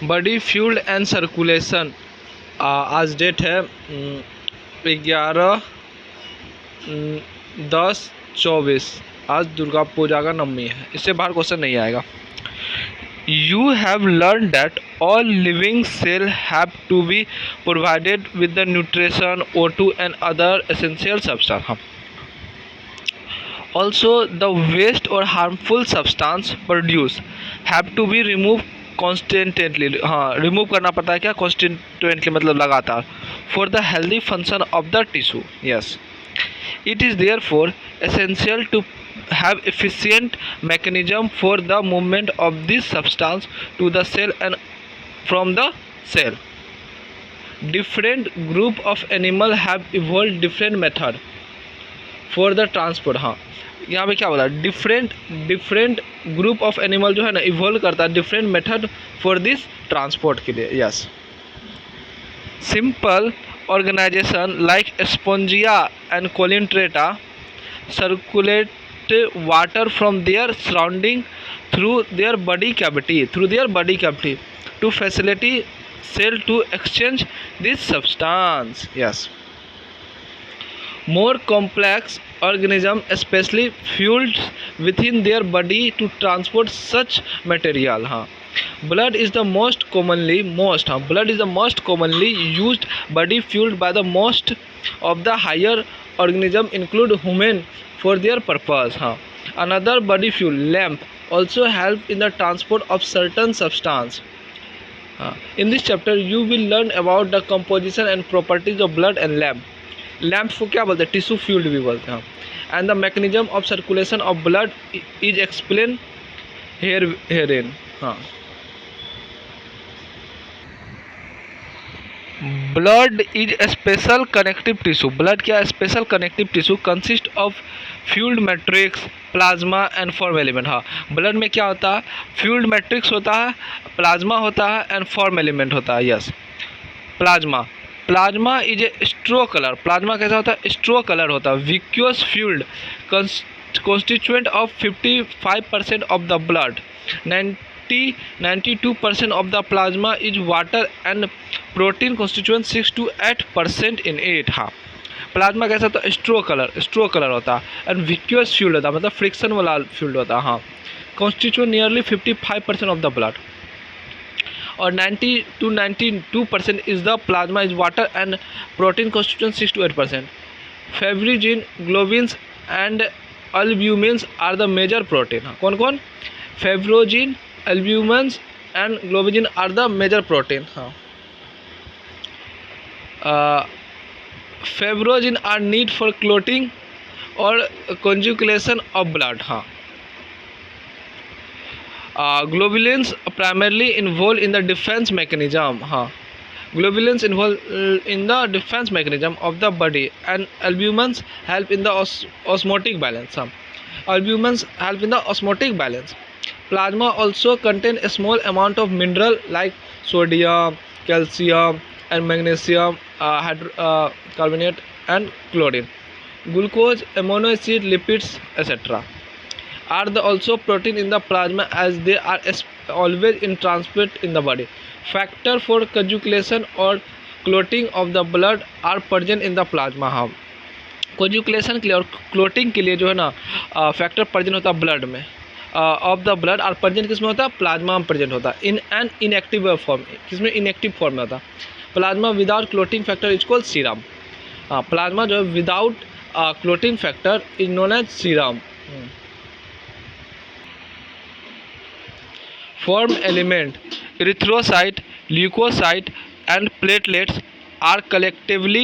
Body fuel and circulation, आज date है 11/10/24। आज दुर्गा पूजा का नवमी है, इससे बाहर क्वेश्चन नहीं आएगा। You have learned that all living cells have to be provided with the nutrition, O2 and other essential substance. Also, the waste or harmful substance produced have to be removed constantly. हाँ, remove करना पड़ता है क्या? constantly मतलब लगातार, for the healthy function of the tissue. Yes, it is therefore essential to have efficient mechanism for the movement of this substance to the cell and from the cell. Different group of animal have evolved different method for the transport. हाँ, यहाँ पे क्या बोला? Different group of animal जो है ना evolve करता है different method for this transport के लिए। Yes, simple organisation like Spongia and Coelenterata circulate water from their surrounding through their body cavity to facilitate cell to exchange this substance. Yes, more complex organism especially fueled within their body to transport such material. हाँ, blood is the most commonly used body fueled by the most of the higher organism include human for their purpose. हाँ, another body fuel lamp also help in the transport of certain substance. In this chapter you will learn about the composition and properties of blood and lamp. Lamp को क्या बोलते हैं? Tissue fluid भी बोलते हैं। And the mechanism of circulation of blood is explain herein. हाँ, blood is special connective tissue. Blood क्या? Special connective tissue consist of fluid matrix, plasma and form element. हाँ, ब्लड में क्या होता है? फ्यूल्ड मैट्रिक्स होता है, प्लाज्मा होता है एंड फॉर्म एलिमेंट होता है। Yes, plasma is a straw colour. Plasma कैसा होता है? स्ट्रो कलर होता है। Viscous fluid constituent of 55% of the blood. 92% of the plasma is water and protein constituent 6 to 8% in 8। हाँ, प्लाज्मा कैसा होता है? स्ट्रो कलर होता है एंड विक्यूअस फ्यूल्ड होता है, मतलब फ्रिक्शन वाला फ्यूल्ड होता है। हाँ, constituent nearly 55% of the blood. और 90 to 92% is the plasma is water and protein constituent 6 to 8%। Fibrinogen, globins and albumins are the major protein. कौन कौन? Fibrinogen, albumins and globulins are the major protein. हाँ, fibrinogen are need for clotting और coagulation of blood. हाँ, globulins primarily involved in the defense mechanism. हाँ, globulins involved in the defense mechanism of the body and albumins help in the osmotic balance. हाँ, albumins help in the osmotic balance. Plasma also contain a small amount of mineral like sodium, calcium and magnesium carbonate and chlorine, glucose, amino acid, lipids, etc. are the also protein in the plasma as they are always in transport in the body. Factor for coagulation or clotting of the blood are present in the plasma. हाँ, कोजुकुलेशन के लिए और clotting के लिए जो है ना factor present होता है ब्लड में। Of the blood are present किसमें होता है? प्लाज्मा में प्रेजेंट होता है इन एन इनएक्टिव फॉर्म। किसमें? इनएक्टिव फॉर्म में होता है। Plasma without clotting factor is called serum. Plasma जो है without clotting factor is known as serum. Form element, erythrocyte, leukocyte and platelets are collectively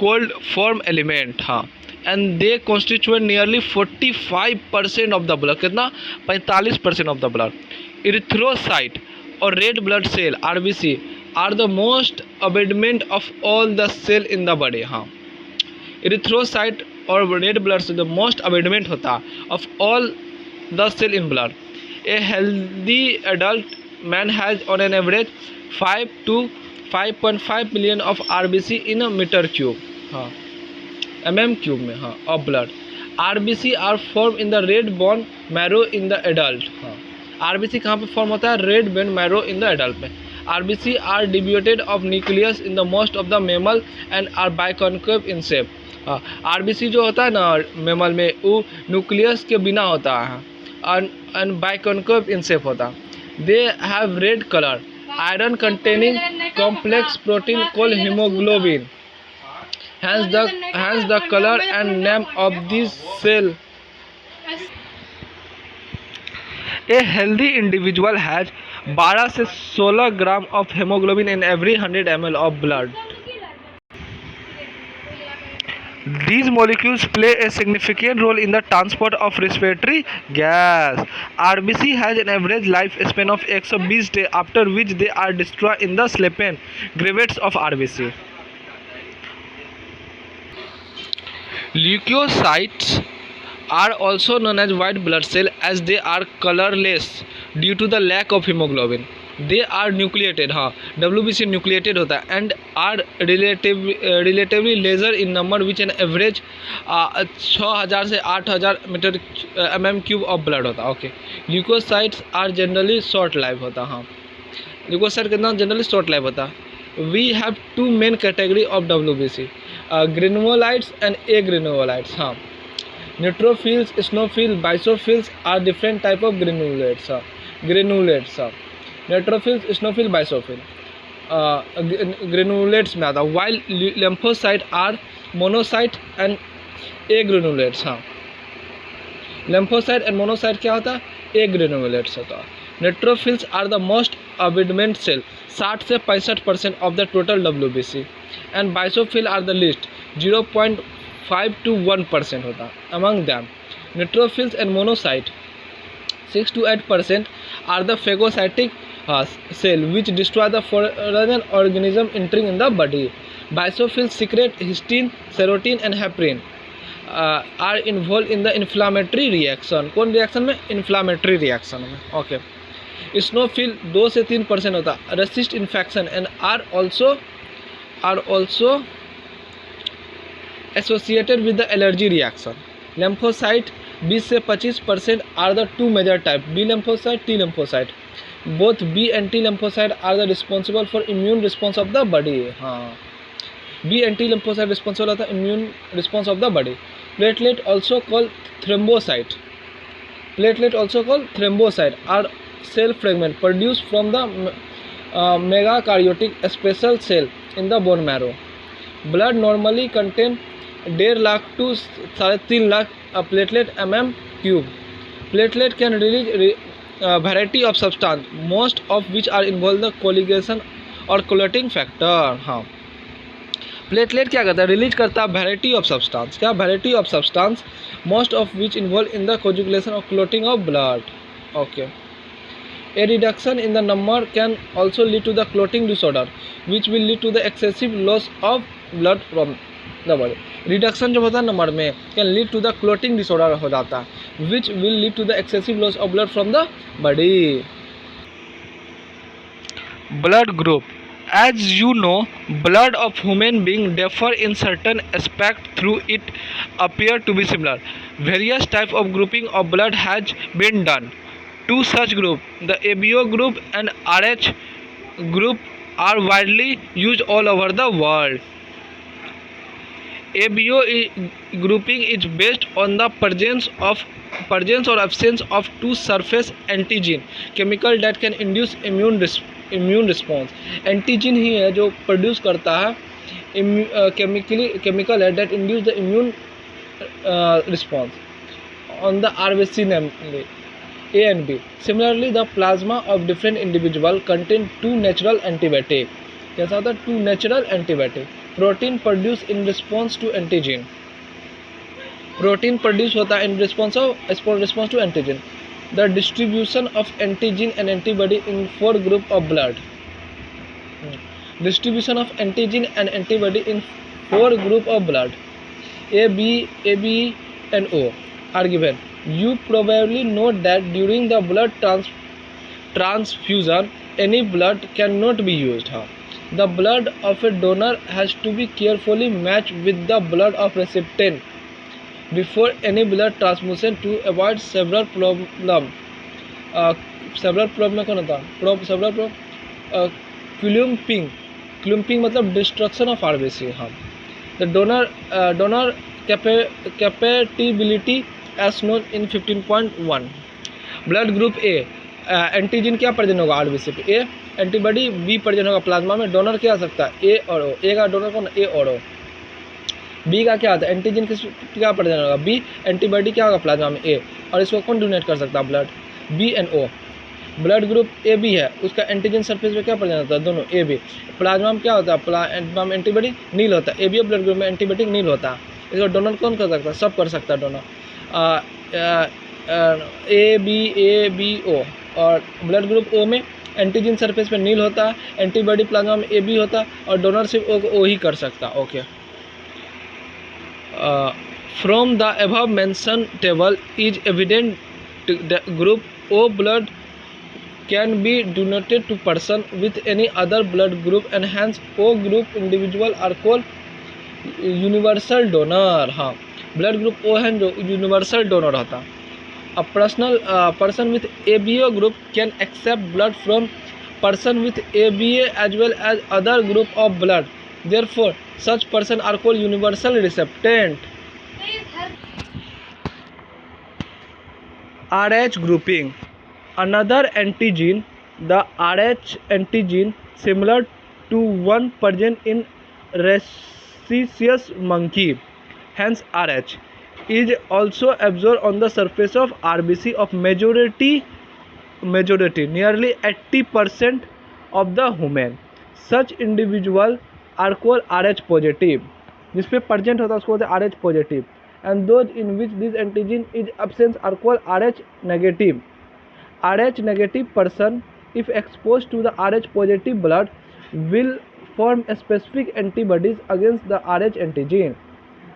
called form element. हाँ, and they constitute nearly 45% of the blood. कितना? 45% of the blood. Erythrocyte or red blood cell RBC are the most abundant of all the cell in the body. हाँ, erythrocyte और red blood cell the most abundant होता of all the cell in blood. A healthy adult man has on an average 5 to 5.5 million of RBC in a meter cube. हाँ, mm cube में। हाँ, of blood. RBC are formed in the red bone marrow in the adult. हाँ, RBC कहाँ पे form होता है? Red bone marrow in the adult में। RBC are devoid of nucleus in the most of the mammal and are biconcave in shape. RBC जो होता है ना मेमल में वो न्यूक्लियस के बिना होता है and biconcave in shape होता है. They have red color, iron containing complex protein called hemoglobin. Hence the color and name of this cell. A healthy individual has 12 से 16 ग्राम of hemoglobin in every 100 ml of blood. These molecules play a significant role in the transport of respiratory gas. RBC has an average lifespan of 120 days, after which they are destroyed in the Schleppen gravates of RBC. Leukocytes are also known as white blood cells as they are colorless due to the lack of hemoglobin. They are nucleated, हाँ WBC nucleated होता है and are relatively larger in number which an average 6000 से 8000 metre mm³ of blood होता है. Okay leukocytes are generally short life होता है. हाँ leucocyte कितना जनरली शॉर्ट लाइफ होता है. We have two main category of WBC, granulocytes and agranulocytes. हाँ neutrophils, eosinophils, basophils are different type of granulates. Neutrophils, eosinophil, basophil granulates में आता है. While lymphocyte are monocyte and agranulates. हाँ lymphocyte and monocyte क्या होता है? agranulates होता है. Neutrophils are the most abundant cell, 60 से 65% of the total WBC, and basophil are the least, 0.5 to 1% होता है. Among them, neutrophils and monocyte 6 to 8% are the phagocytic cell which destroy the foreign organism entering in the body. Basophils secrete histine, serotonin and heparin. Are involved in the inflammatory reaction. कौन reaction में? Inflammatory reaction में. Okay. Eosinophil 2 से 3% होता है. Resist infection and are also associated with the allergy reaction. Lymphocyte 20 से 25% are the two major type, B lymphocyte, T lymphocyte. Both B and T lymphocyte are the responsible for immune response of the body. हाँ B and T lymphocyte responsible होता है immune response of the body. Platelet also called thrombocyte. Are cell fragment produced from the megakaryotic special cell in the bone marrow. Blood normally contain 1.5 lakh to 3.5 lakh platelet mm³. Platelet can release variety of substance, most of which are involved the coagulation और clotting factor. हाँ platelet क्या करता है? Release करता है variety of substance. क्या? Variety of substance, most of which involve in the coagulation और clotting of blood. Okay A reduction in the number can also lead to the clotting disorder, which will lead to the excessive loss of blood from the body. Reduction जब होता है number में can lead to the clotting disorder हो जाता है, which will lead to the excessive loss of blood from the body. Blood group. As you know, blood of human being differ in certain aspects through it appear to be similar. Various types of grouping of blood has been done. Two such groups, the ABO group and RH group, are widely used all over the world. ABO grouping is based on the presence or absence of two surface antigen chemical that can induce immune response. Antigen ही है जो produce करता है chemical है that induce the immune response on the RBC namely A and B. Similarly, the plasma of different individual contain two natural antibiotic. कैसा होता है? Two natural antibiotic. Protein produced in response to antigen. Protein produced होता है in response to antigen. The distribution of antigen and antibody in 4 group of blood. Distribution of antigen and antibody in 4 group of blood. A, B, and O are given. You probably know that during the blood transfusion, any blood cannot be used. The blood of a donor has to be carefully matched with the blood of recipient before any blood transfusion to avoid several problems. Clumping, clumping मतलब destruction of RBC. हाँ, the donor compatibility as known in 15.1। Blood group A, antigen क्या present होगा RBC पे, A antibody, B present होगा plasma में। Donor क्या हो सकता है, ए और ओ, ए का डोनर कौन, ए और ओ। बी का क्या होता है, एंटीजन किस क्या प्रेजेंट होगा, बी, एंटीबॉडी क्या होगा प्लाज्मा में, ए, और इसको कौन डोनेट कर सकता है, blood, B and O. Blood group A B है, उसका एंटीजन सरफेस पे क्या प्रेजेंट होता है, दोनों ए बी। प्लाज्मा में क्या होता है, प्लाज्मा में एंटीबॉडी नील होता है, ए बी ब्लड ग्रुप में एंटीबॉडी नील होता है। इसको डोनर कौन कर सकता है, सब कर सकता है डोनर, ए बी ओ। और ब्लड ग्रुप ओ में एंटीजन सरफेस पे नील होता है, एंटीबॉडी प्लाज्मा में ए बी होता है, और डोनर सिर्फ ओ को ओ ही कर सकता है। Okay, from the above mentioned table is evident that group O blood can be donated to person with any other blood group and hence O group individual are called universal donor। हाँ, blood group O है जो universal donor होता। A person with ABO group can accept blood from person with ABA as well as other group of blood. Therefore, such person are called universal recipient। RH grouping, another antigen, the RH antigen similar to one present in rhesus monkey, hence RH, is also absorbed on the surface of RBC of majority nearly 80% of the human। Such individual are called RH positive, जिस पे present होता है उसको बोलते हैं RH positive, and those in which this antigen is absent are called RH negative। RH negative person, if exposed to the RH positive blood, will form specific antibodies against the RH antigen।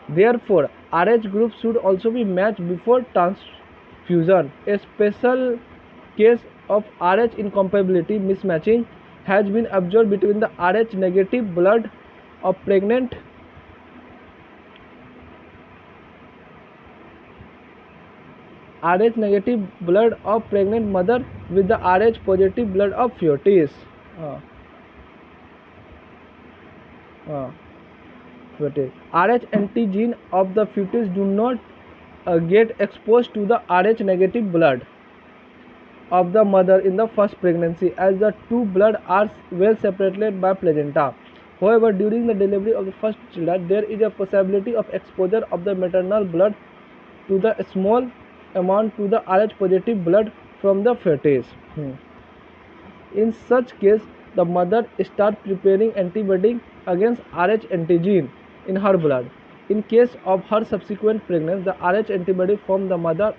Therefore, RH group should also be matched before transfusion। A special case of RH incompatibility mismatching has been observed between the RH negative blood of pregnant mother with the RH positive blood of fetus। RH antigen of the fetus do not get exposed to the RH negative blood of the mother in the first pregnancy, as the two blood are well separated by placenta। However, during the delivery of the first child, there is a possibility of exposure of the maternal blood to the small amount to the RH positive blood from the fetus। In such case, the mother starts preparing antibody against RH antigen in her blood। In case of her subsequent pregnancy, the RH antibody from the mother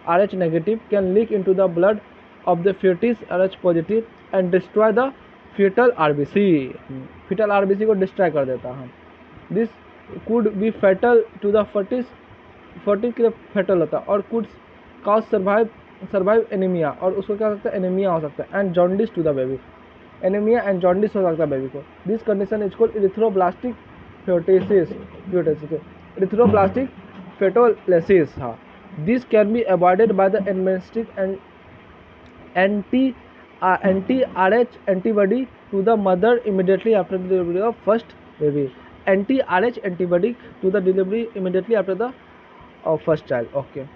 RH negative can leak into the blood of the fetus RH positive and destroy the fetal RBC। fetal RBC को destroy कर देता है। This could be fatal to the fetus के लिए fatal होता है, और could cause survive anemia, और उसको क्या हो सकता है, एनीमिया हो सकता है, and jaundice to the baby, anaemia and jaundice हो सकता है बेबी को। This condition is called erythroblastic fetalis, erythroblastic fetalis. हाँ, this can be avoided by the administrating anti-RH antibody to the mother immediately after the delivery of first baby। anti-RH antibody to the delivery immediately after the first child। Okay।